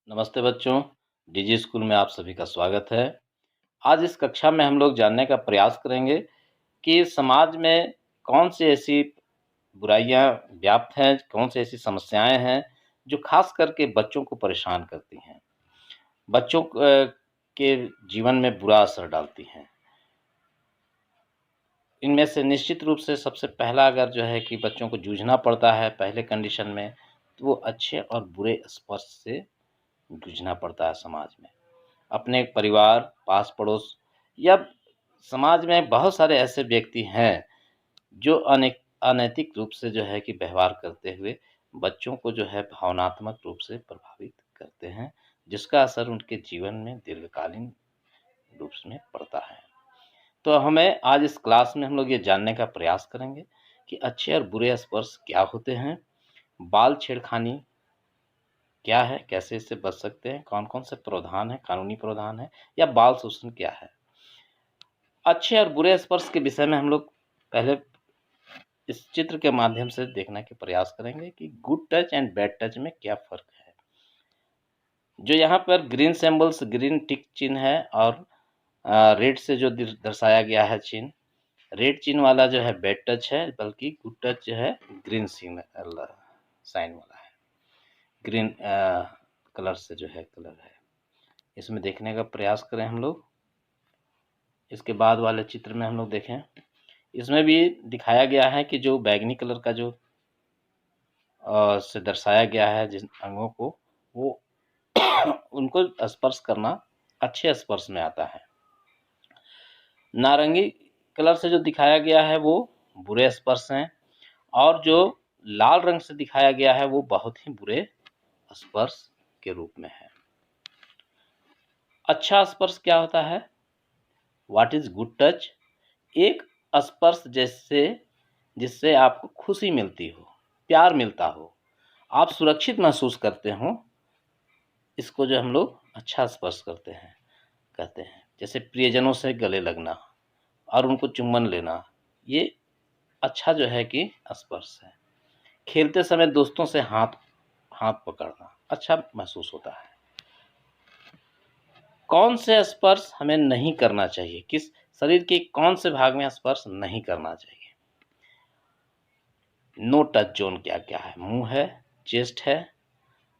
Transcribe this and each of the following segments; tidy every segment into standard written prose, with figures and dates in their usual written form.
नमस्ते बच्चों, DG school में आप सभी का स्वागत है। आज इस कक्षा में हम लोग जानने का प्रयास करेंगे कि समाज में कौन सी ऐसी बुराइयां व्याप्त हैं, कौन सी ऐसी समस्याएं हैं जो खास करके बच्चों को परेशान करती हैं, बच्चों के जीवन में बुरा असर डालती हैं। इनमें से निश्चित रूप से सबसे पहला अगर जो है कि बच्चों को जूझना पड़ता है पहले कंडीशन में, तो वो अच्छे और बुरे स्पर्श से जूझना पड़ता है समाज में। अपने परिवार, पास पड़ोस या समाज में बहुत सारे ऐसे व्यक्ति हैं जो अनैतिक रूप से जो है कि व्यवहार करते हुए बच्चों को जो है भावनात्मक रूप से प्रभावित करते हैं, जिसका असर उनके जीवन में दीर्घकालीन रूप में पड़ता है। तो हमें आज इस क्लास में हम लोग ये जानने का प्रयास करेंगे कि अच्छे और बुरे स्पर्श क्या होते हैं, बाल छेड़खानी क्या है, कैसे इससे बच सकते हैं, कौन-कौन से प्रावधान हैं, कानूनी प्रावधान है या बाल शोषण क्या है। अच्छे और बुरे स्पर्श के विषय में हम लोग पहले इस चित्र के माध्यम से देखने के प्रयास करेंगे कि good touch and bad touch में क्या फ़र्क है। जो यहाँ पर ग्रीन सिंबल्स, ग्रीन टिक चिन्ह है और रेड से जो दर्शाया गया है चिन्ह, रेड चिन्ह वाला जो है बैड टच है, बल्कि गुड टच जो है ग्रीन साइन वाला है। ग्रीन कलर से जो है कलर है, इसमें देखने का प्रयास करें हम लोग। इसके बाद वाले चित्र में हम लोग देखें, इसमें भी दिखाया गया है कि जो बैंगनी कलर का जो से दर्शाया गया है जिन अंगों को, वो उनको स्पर्श करना अच्छे स्पर्श में आता है। नारंगी कलर से जो दिखाया गया है वो बुरे स्पर्श हैं, और जो लाल रंग से दिखाया गया है वो बहुत ही बुरे स्पर्श के रूप में है। अच्छा स्पर्श क्या होता है? What is good touch? एक स्पर्श जिससे आपको खुशी मिलती हो, प्यार मिलता हो, आप सुरक्षित महसूस करते हो, इसको जो हम लोग अच्छा स्पर्श कहते हैं। जैसे प्रियजनों से गले लगना और उनको चुम्बन लेना, ये अच्छा जो है कि स्पर्श है। खेलते समय दोस्तों से हाथ पकड़ना अच्छा महसूस होता है। कौन से स्पर्श हमें नहीं करना चाहिए, किस शरीर के कौन से भाग में स्पर्श नहीं करना चाहिए? नो टच जोन क्या क्या है? मुंह है, चेस्ट है,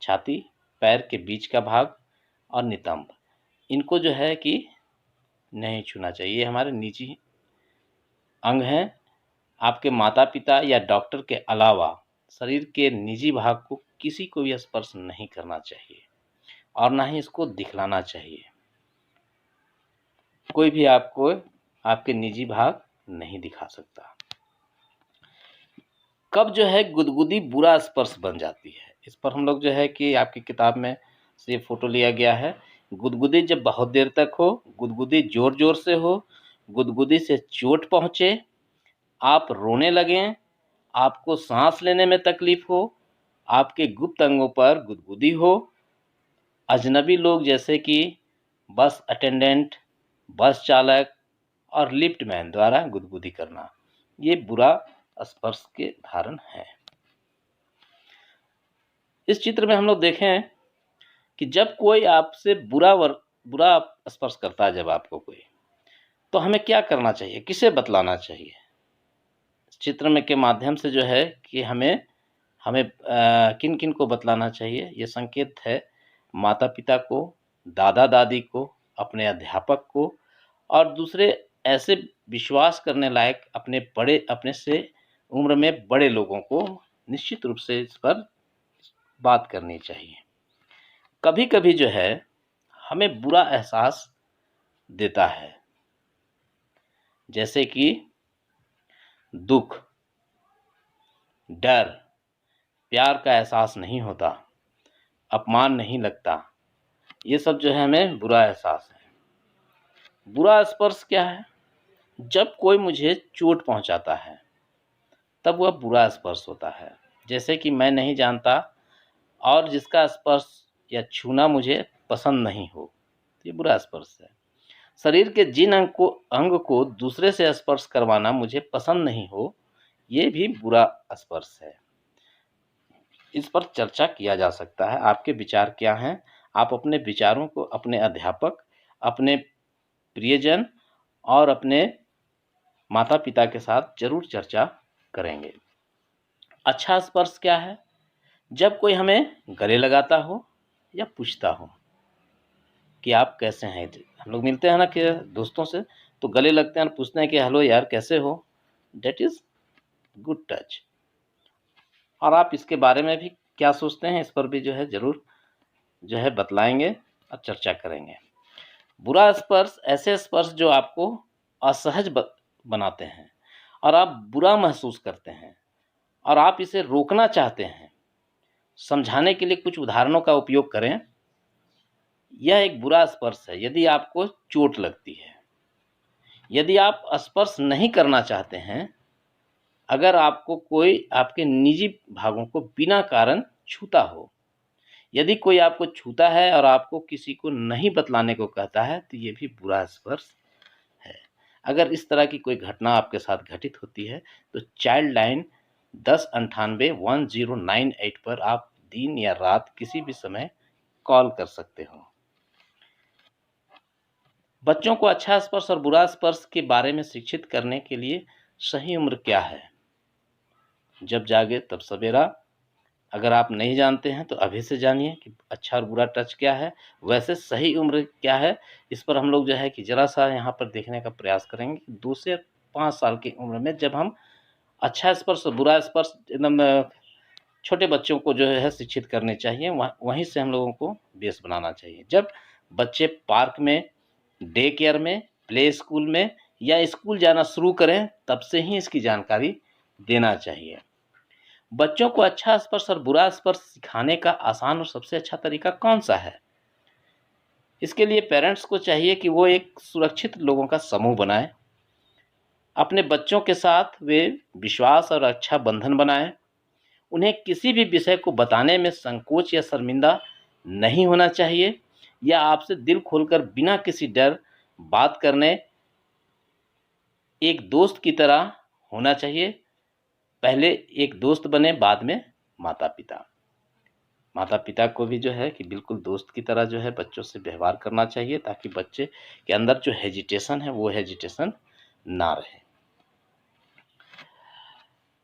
छाती, पैर के बीच का भाग और नितंब, इनको जो है कि नहीं छूना चाहिए। ये हमारे निजी अंग हैं। आपके माता पिता या डॉक्टर के अलावा शरीर के निजी भाग को किसी को भी स्पर्श नहीं करना चाहिए और ना ही इसको दिखलाना चाहिए। कोई भी आपको आपके निजी भाग नहीं दिखा सकता। कब जो है गुदगुदी बुरा स्पर्श बन जाती है, इस पर हम लोग जो है कि आपकी किताब में से फोटो लिया गया है। गुदगुदी जब बहुत देर तक हो, गुदगुदी जोर जोर से हो, गुदगुदी से चोट पहुंचे, आप रोने लगें, आपको सांस लेने में तकलीफ हो, आपके गुप्त अंगों पर गुदगुदी हो, अजनबी लोग जैसे कि बस अटेंडेंट, बस चालक और लिफ्ट मैन द्वारा गुदगुदी करना, ये बुरा स्पर्श के उदाहरण है। इस चित्र में हम लोग देखें कि जब कोई आपसे बुरा स्पर्श करता है, जब आपको कोई, तो हमें क्या करना चाहिए, किसे बतलाना चाहिए? चित्र में के माध्यम से जो है कि हमें किन किन को बतलाना चाहिए, ये संकेत है माता पिता को, दादा दादी को, अपने अध्यापक को और दूसरे ऐसे विश्वास करने लायक अपने से उम्र में बड़े लोगों को निश्चित रूप से इस पर बात करनी चाहिए। कभी कभी जो है हमें बुरा एहसास देता है, जैसे कि दुख, डर, प्यार का एहसास नहीं होता, अपमान नहीं लगता, ये सब जो है हमें बुरा एहसास है। बुरा स्पर्श क्या है? जब कोई मुझे चोट पहुंचाता है तब वह बुरा स्पर्श होता है। जैसे कि मैं नहीं जानता और जिसका स्पर्श या छूना मुझे पसंद नहीं हो, ये बुरा स्पर्श है। शरीर के जिन अंग को दूसरे से स्पर्श करवाना मुझे पसंद नहीं हो, ये भी बुरा स्पर्श है। इस पर चर्चा किया जा सकता है। आपके विचार क्या हैं? आप अपने विचारों को अपने अध्यापक, अपने प्रियजन और अपने माता-पिता के साथ ज़रूर चर्चा करेंगे। अच्छा स्पर्श क्या है? जब कोई हमें गले लगाता हो या पूछता हो कि आप कैसे हैं? हम लोग मिलते हैं ना कि दोस्तों से, तो गले लगते हैं और पूछते हैं कि हेलो यार कैसे हो? That is good touch. और आप इसके बारे में भी क्या सोचते हैं, इस पर भी जो है ज़रूर जो है बतलाएँगे और चर्चा करेंगे। बुरा स्पर्श ऐसे स्पर्श जो आपको असहज बनाते हैं और आप बुरा महसूस करते हैं और आप इसे रोकना चाहते हैं। समझाने के लिए कुछ उदाहरणों का उपयोग करें। यह एक बुरा स्पर्श है यदि आपको चोट लगती है। यदि आप स्पर्श नहीं करना चाहते हैं, अगर आपको कोई आपके निजी भागों को बिना कारण छूता हो, यदि कोई आपको छूता है और आपको किसी को नहीं बतलाने को कहता है, तो ये भी बुरा स्पर्श है। अगर इस तरह की कोई घटना आपके साथ घटित होती है, तो चाइल्ड लाइन 1098-1098 पर आप दिन या रात किसी भी समय कॉल कर सकते हो। बच्चों को अच्छा स्पर्श और बुरा स्पर्श के बारे में शिक्षित करने के लिए सही उम्र क्या है? जब जागे तब सवेरा। अगर आप नहीं जानते हैं तो अभी से जानिए कि अच्छा और बुरा टच क्या है। वैसे सही उम्र क्या है, इस पर हम लोग जो है कि ज़रा-सा यहाँ पर देखने का प्रयास करेंगे कि 2 से 5 साल की उम्र में जब हम अच्छा स्पर्श और बुरा स्पर्श एकदम छोटे बच्चों को जो है शिक्षित करने चाहिए, वहीं से हम लोगों को बेस बनाना चाहिए। जब बच्चे पार्क में, डे केयर में, प्ले स्कूल में या स्कूल जाना शुरू करें, तब से ही इसकी जानकारी देना चाहिए। बच्चों को अच्छा स्पर्श और बुरा स्पर्श सिखाने का आसान और सबसे अच्छा तरीका कौन-सा है? इसके लिए पेरेंट्स को चाहिए कि वो एक सुरक्षित लोगों का समूह बनाएँ। अपने बच्चों के साथ वे विश्वास और अच्छा बंधन बनाएँ। उन्हें किसी भी विषय को बताने में संकोच या शर्मिंदा नहीं होना चाहिए या आपसे दिल खोलकर बिना किसी डर बात करने एक दोस्त की तरह होना चाहिए। पहले एक दोस्त बने, बाद में माता-पिता। माता-पिता को भी जो है कि बिल्कुल दोस्त की तरह जो है बच्चों से व्यवहार करना चाहिए, ताकि बच्चे के अंदर जो हेजिटेशन है, वो हेजिटेशन ना रहे।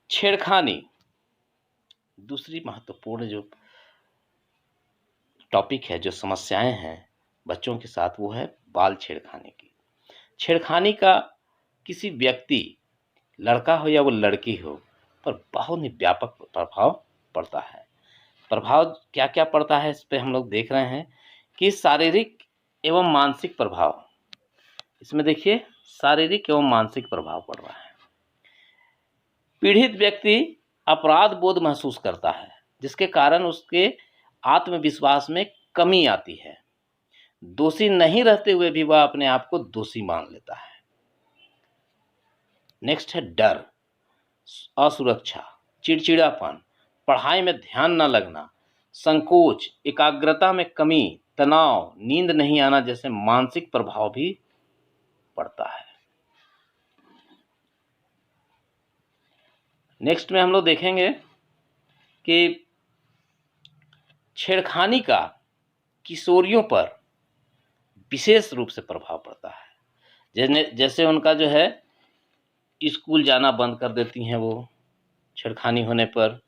छेड़खानी, दूसरी महत्वपूर्ण जो टॉपिक है, जो समस्याएँ हैं बच्चों के साथ, वो है बाल छेड़खानी की। छेड़खानी का किसी व्यक्ति, लड़का हो या वो लड़की हो, पर बहुत ही व्यापक प्रभाव पड़ता है। प्रभाव क्या-क्या पड़ता है, इस पे हम लोग देख रहे हैं कि शारीरिक एवं मानसिक प्रभाव। इसमें देखिए शारीरिक एवं मानसिक प्रभाव पड़ रहा है। पीड़ित व्यक्ति अपराध बोध महसूस करता है, जिसके कारण उसके आत्मविश्वास में कमी आती है। दोषी नहीं रहते हुए भी वह अपने आप को दोषी मान लेता है। नेक्स्ट है डर, असुरक्षा, चिड़चिड़ापन, पढ़ाई में ध्यान न लगना, संकोच, एकाग्रता में कमी, तनाव, नींद नहीं आना जैसे मानसिक प्रभाव भी पड़ता है। नेक्स्ट में हम लोग देखेंगे कि छेड़खानी का किशोरियों पर विशेष रूप से प्रभाव पड़ता है। जैसे उनका जो है स्कूल जाना बंद कर देती हैं वो छेड़खानी होने पर,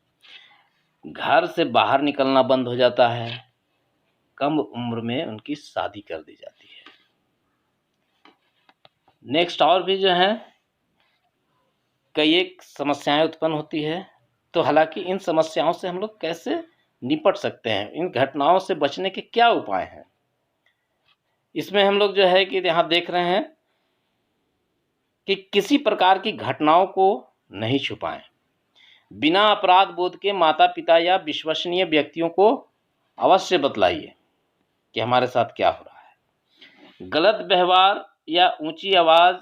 घर से बाहर निकलना बंद हो जाता है, कम उम्र में उनकी शादी कर दी जाती है। नेक्स्ट और भी जो है कई एक समस्याएं उत्पन्न होती है। तो हालांकि इन समस्याओं से हम लोग कैसे निपट सकते हैं, इन घटनाओं से बचने के क्या उपाय हैं, इसमें हम लोग जो है कि यहाँ देख रहे हैं कि किसी प्रकार की घटनाओं को नहीं छुपाएं। बिना अपराध बोध के माता-पिता या विश्वसनीय व्यक्तियों को अवश्य बतलाइए कि हमारे साथ क्या हो रहा है। गलत व्यवहार या ऊंची आवाज़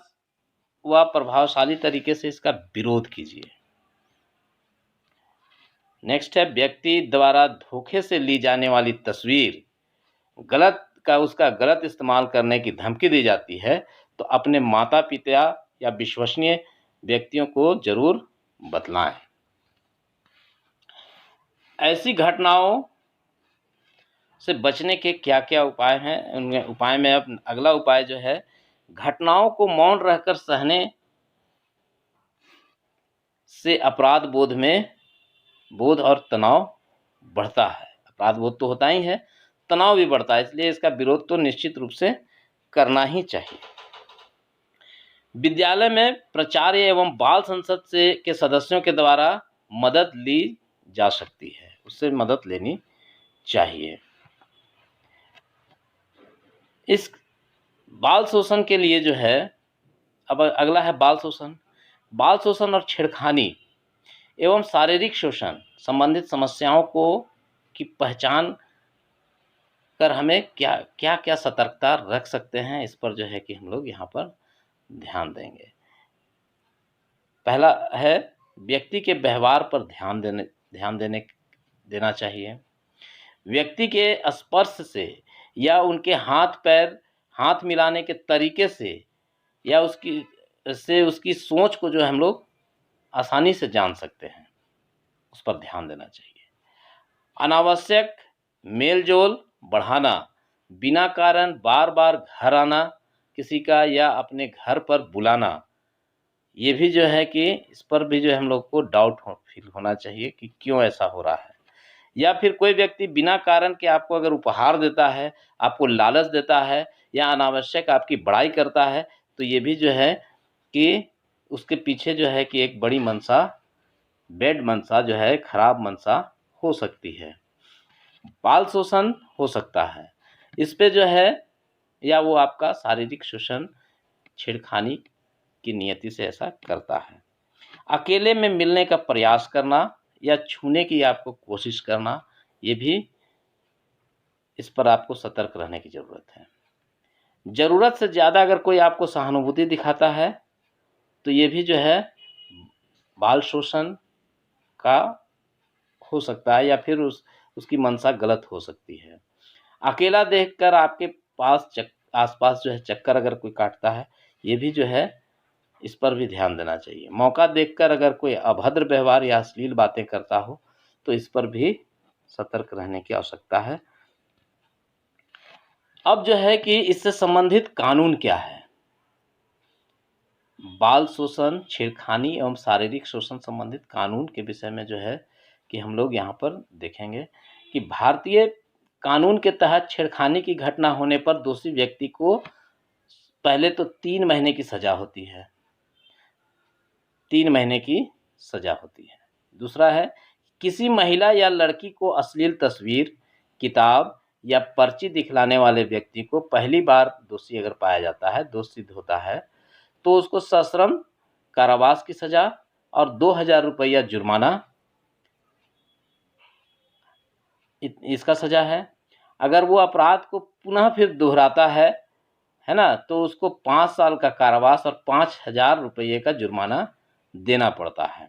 व प्रभावशाली तरीके से इसका विरोध कीजिए। नेक्स्ट है व्यक्ति द्वारा धोखे से ली जाने वाली तस्वीर उसका गलत इस्तेमाल करने की धमकी दी जाती है, तो अपने माता-पिता या विश्वसनीय व्यक्तियों को जरूर बतलाएं। ऐसी घटनाओं से बचने के क्या-क्या उपाय हैं? उनमें उपाय में अब अगला उपाय जो है, घटनाओं को मौन रहकर सहने से अपराध बोध और तनाव बढ़ता है। अपराध बोध तो होता ही है, तनाव भी बढ़ता है, इसलिए इसका विरोध तो निश्चित रूप से करना ही चाहिए। विद्यालय में प्राचार्य एवं बाल संसद से के सदस्यों के द्वारा मदद ली जा सकती है, उससे मदद लेनी चाहिए। इस बाल शोषण के लिए जो है, अब अगला है बाल शोषण। बाल शोषण और छेड़खानी एवं शारीरिक शोषण संबंधित समस्याओं की पहचान कर हमें क्या सतर्कता रख सकते हैं, इस पर जो है कि हम लोग यहाँ पर ध्यान देंगे। पहला है, व्यक्ति के व्यवहार पर ध्यान देना चाहिए। व्यक्ति के स्पर्श से या उनके हाथ मिलाने के तरीके से या उसकी सोच को जो है हम लोग आसानी से जान सकते हैं, उस पर ध्यान देना चाहिए। अनावश्यक मेल-जोल बढ़ाना, बिना कारण बार-बार घर आना किसी का या अपने घर पर बुलाना, ये भी जो है कि इस पर भी जो है हम लोग को फील होना चाहिए कि क्यों ऐसा हो रहा है। या फिर कोई व्यक्ति बिना कारण के आपको अगर उपहार देता है, आपको लालच देता है या अनावश्यक आपकी बड़ाई करता है, तो ये भी जो है कि उसके पीछे जो है कि एक बड़ी बैड मंशा जो है, खराब मंशा हो सकती है। बाल शोषण हो सकता है, इस पे जो है, या वो आपका शारीरिक शोषण, छेड़खानी की नियति से ऐसा करता है। अकेले में मिलने का प्रयास करना या छूने की आपको कोशिश करना, ये भी, इस पर आपको सतर्क रहने की ज़रूरत है। ज़रूरत से ज़्यादा अगर कोई आपको सहानुभूति दिखाता है, तो ये भी जो है बाल शोषण का हो सकता है, या फिर उसकी मंशा गलत हो सकती है। अकेला देखकर आपके आसपास जो है चक्कर अगर कोई काटता है, ये भी जो है, इस पर भी ध्यान देना चाहिए। मौका देखकर अगर कोई अभद्र व्यवहार या अश्लील बातें करता हो, तो इस पर भी सतर्क रहने की आवश्यकता है। अब जो है कि इससे संबंधित कानून क्या है? बाल शोषण, छेड़खानी एवं शारीरिक शोषण संबंधित कानून के विषय में जो है कि हम लोग यहाँ पर देखेंगे कि भारतीय कानून के तहत छेड़खानी की घटना होने पर दोषी व्यक्ति को पहले तो 3 महीने की सजा होती है। 3 महीने की सजा होती है। दूसरा है, किसी महिला या लड़की को अश्लील तस्वीर, किताब या पर्ची दिखलाने वाले व्यक्ति को पहली बार दोषी अगर पाया जाता है, दोष सिद्ध होता है, तो उसको सश्रम कारावास की सजा और 2000 रुपया जुर्माना, इसका सजा है। अगर वो अपराध को पुनः फिर दोहराता है ना, तो उसको 5 साल का कारावास और 5000 रुपये का जुर्माना देना पड़ता है।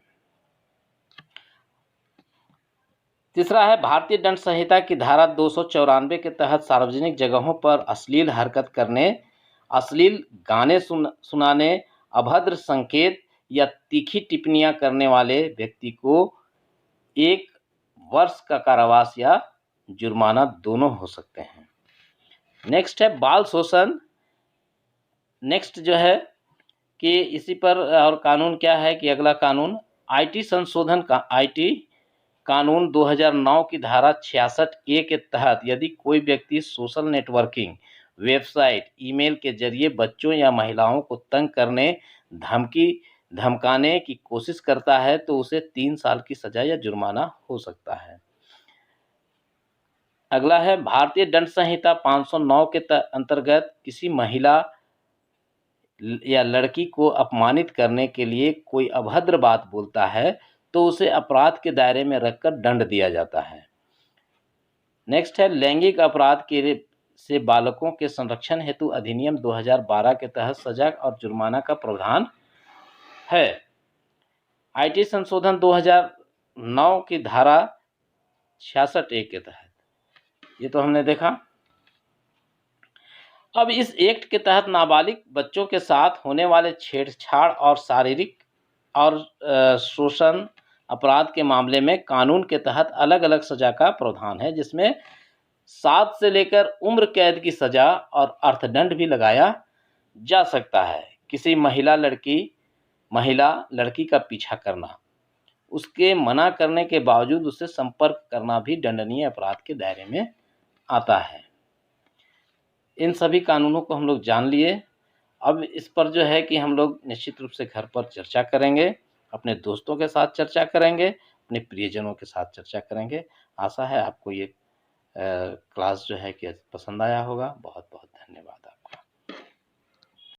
तीसरा है, भारतीय दंड संहिता की धारा 294 के तहत सार्वजनिक जगहों पर अश्लील हरकत करने, अश्लील गाने सुनाने, अभद्र संकेत या तीखी टिप्पणियां करने वाले व्यक्ति को 1 वर्ष का कारावास या जुर्माना दोनों हो सकते हैं। नेक्स्ट है बाल शोषण। नेक्स्ट जो है कि इसी पर और कानून क्या है कि अगला कानून आईटी संशोधन का आईटी कानून 2009 की धारा 66A के तहत यदि कोई व्यक्ति सोशल नेटवर्किंग वेबसाइट, ईमेल के जरिए बच्चों या महिलाओं को तंग करने, धमकाने की कोशिश करता है, तो उसे 3 साल की सजा या जुर्माना हो सकता है। अगला है, भारतीय दंड संहिता 509 के अंतर्गत किसी महिला या लड़की को अपमानित करने के लिए कोई अभद्र बात बोलता है, तो उसे अपराध के दायरे में रखकर दंड दिया जाता है। नेक्स्ट है, लैंगिक अपराध से बालकों के संरक्षण हेतु अधिनियम 2012 के तहत सजा और जुर्माना का प्रावधान है। आईटी संशोधन 2009 की धारा 66A के तहत, ये तो हमने देखा। अब इस एक्ट के तहत नाबालिग बच्चों के साथ होने वाले छेड़छाड़ और शारीरिक और शोषण अपराध के मामले में कानून के तहत अलग अलग सजा का प्रावधान है, जिसमें 7 से लेकर उम्र कैद की सज़ा और अर्थदंड भी लगाया जा सकता है। किसी महिला लड़की का पीछा करना, उसके मना करने के बावजूद उससे संपर्क करना भी दंडनीय अपराध के दायरे में आता है। इन सभी कानूनों को हम लोग जान लिए। अब इस पर जो है कि हम लोग निश्चित रूप से घर पर चर्चा करेंगे, अपने दोस्तों के साथ चर्चा करेंगे, अपने प्रियजनों के साथ चर्चा करेंगे। आशा है आपको ये क्लास जो है कि पसंद आया होगा। बहुत-बहुत धन्यवाद।